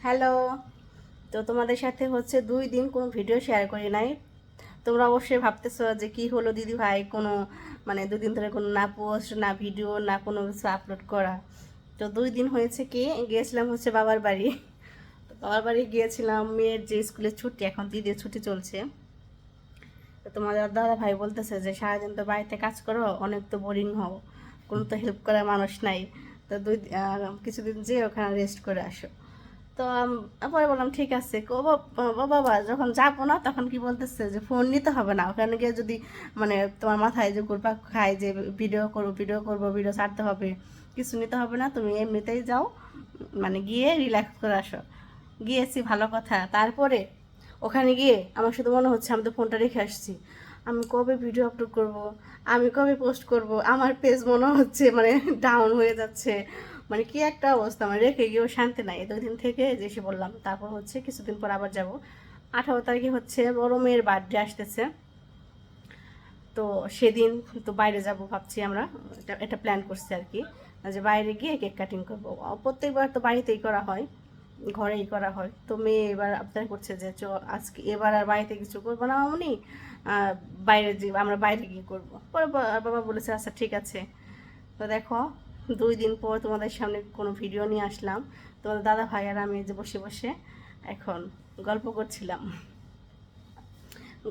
Hello. তো তোমাদের সাথে হচ্ছে 2 দিন কোনো ভিডিও শেয়ার করি নাই। তোমরা অবশ্যই ভাবতেছো যে কি হলো দিদি ভাই, কোনো মানে 2 দিন ধরে কোনো না পোস্ট না ভিডিও না কোনো কিছু আপলোড করা। তো 2 দিন হয়েছে কি গিয়েছিলাম হচ্ছে বাবার বাড়ি। তো বাবার বাড়ি গিয়েছিলাম, মেয়ের যে স্কুলের ছুটি, এখন দিদির ছুটি চলছে। তো তোমাদের দাদা ভাই বলতেছে যে সারাদিন তো বাড়িতে কাজ করো, অনেক তো বোরিং হও, কোনো তো হেল্প করার মানুষ নাই। তো কিছুদিন যেয়ে ওখানে রেস্ট করে আসো। তো পরে বললাম ঠিক আছে। ও বাবা, যখন যাবো না তখন কি বলতেছে যে ফোন নিতে হবে না, ওখানে গিয়ে যদি মানে তোমার মাথায় যে ঘুরপাক খায় যে ভিডিও ছাড়তে হবে, কিছু নিতে হবে না, তুমি এমনিতেই যাও, মানে গিয়ে রিল্যাক্স করে আসো। গিয়েছি, ভালো কথা। তারপরে ওখানে গিয়ে আমার শুধু মনে হচ্ছে আমি তো ফোনটা রেখে আসছি, আমি কবে ভিডিও আপলোড করব, আমি কবে পোস্ট করব, আমার পেজ মনে হচ্ছে মানে ডাউন হয়ে যাচ্ছে, মানে কি একটা অবস্থা, মানে রেখে গিয়েও শান্তি নাই। 2 দিন থেকে এসে বললাম, তারপর হচ্ছে কিছুদিন পর আবার যাব। 18 তারিখে হচ্ছে বড় মেয়ের বার্থডে আসতেছে। তো সেদিন তো বাইরে যাব ভাবছি আমরা, এটা প্ল্যান করছি আর কি, যে বাইরে গিয়ে কেক কাটিং করবো। প্রত্যেকবার তো বাড়িতেই করা হয়, ঘরেই করা হয়। তো মেয়ে এবার আবদার করছে যে আজকে এবার আর বাড়িতে কিছু করবো না মামনি, বাইরে যে আমরা বাইরে গিয়ে করবো। পরে বাবা বলেছে আচ্ছা ঠিক আছে। তো দেখো, 2 দিন পর তোমাদের সামনে কোনো ভিডিও নিয়ে আসলাম। তোমাদের দাদা ভাই আর আমি যে বসে বসে এখন গল্প করছিলাম।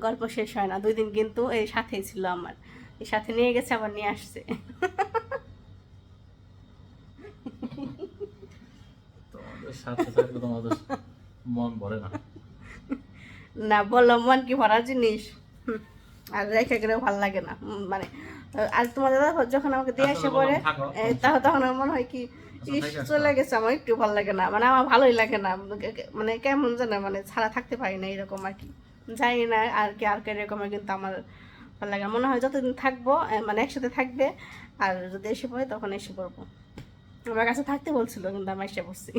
গল্প শেষ হয় না, 2 দিন কিন্তু এই সাথেই ছিল আমার, এই সাথে নিয়ে গেছে আবার নিয়ে আসছে। তোমাদের সাথে থাকলে তোমাদের মন ভরে না। না বললাম মন কি ভরার জিনিস। আর রেখে গেলেও ভালো লাগে না, মানে আর তোমার দাদা যখন আমাকে দিয়ে আচ্ছা আসে বললাম পরে থাকো সমস্যা নেই। তখন আমার মনে হয় কি আচ্ছা ইস থেকে আসবা। চলে গেছে, আমার একটু ভালো লাগে না, মানে আমার ভালোই লাগে না, মানে কেমন যেন মানে ছাড়া থাকতে পারি না এরকম আর কি। জানি না আর কি আর কে এরকমের, কিন্তু আমার ভালো লাগে না। মনে হয় যতদিন থাকবো মানে একসাথে থাকবে, আর যদি এসে পড়ে তখন এসে পড়বো। আমার কাছে থাকতে বলছিল কিন্তু আমি এসে পড়ছি।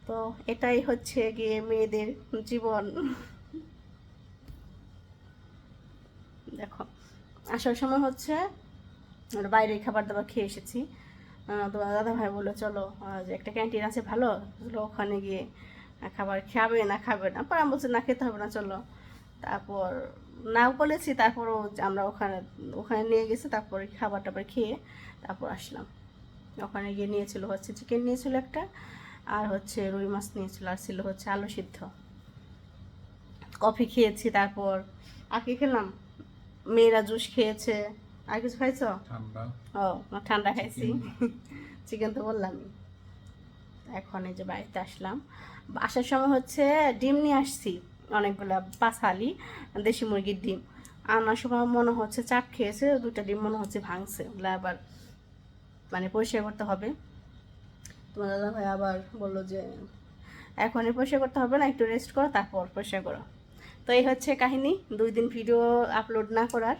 তো এটাই হচ্ছে গিয়ে মেয়েদের জীবন। দেখো, আসার সময় হচ্ছে আমরা বাইরে খাবার দাবার খেয়ে এসেছি। তো দাদা ভাই বললো চলো, যে একটা ক্যান্টিন আছে ভালো, চলো ওখানে গিয়ে খাবার খাবে না খাবে না, পর আমি বলছি না খেতে হবে না চলো। তারপর নাও বলেছি, তারপরও আমরা ওখানে ওখানে নিয়ে গেছি, তারপরে খাবার টাবার খেয়ে তারপর আসলাম। ওখানে গিয়ে নিয়েছিল হচ্ছে চিকেন নিয়েছিল একটা, আর হচ্ছে রুই মাছ নিয়েছিল, আর ছিল হচ্ছে আলু সিদ্ধ। কফি খেয়েছি, তারপর আর কি খেলাম, মেয়েরা জুস খেয়েছে। আর কিছু খাইছো? ঠান্ডা ও, ঠান্ডা খাইছি। চিকেন। চিকেন তো বললামই। এখন এই যে বাড়িতে আসলাম, আসার সময় হচ্ছে ডিম নিয়ে আসছি অনেকগুলা, 5 হালি দেশি মুরগির ডিম। আনার সময় মনে হচ্ছে চাপ খেয়েছে, 2টা ডিম মনে হচ্ছে ভাঙছে, ওগুলো আবার মানে পরিষ্কার করতে হবে। তোমার দাদা ভাই আবার বললো যে এখনই পরিষ্কার করতে হবে না, একটু রেস্ট করো তারপর পরিষ্কার করো। তো এই হচ্ছে কাহিনী 2 দিন ভিডিও আপলোড না করার।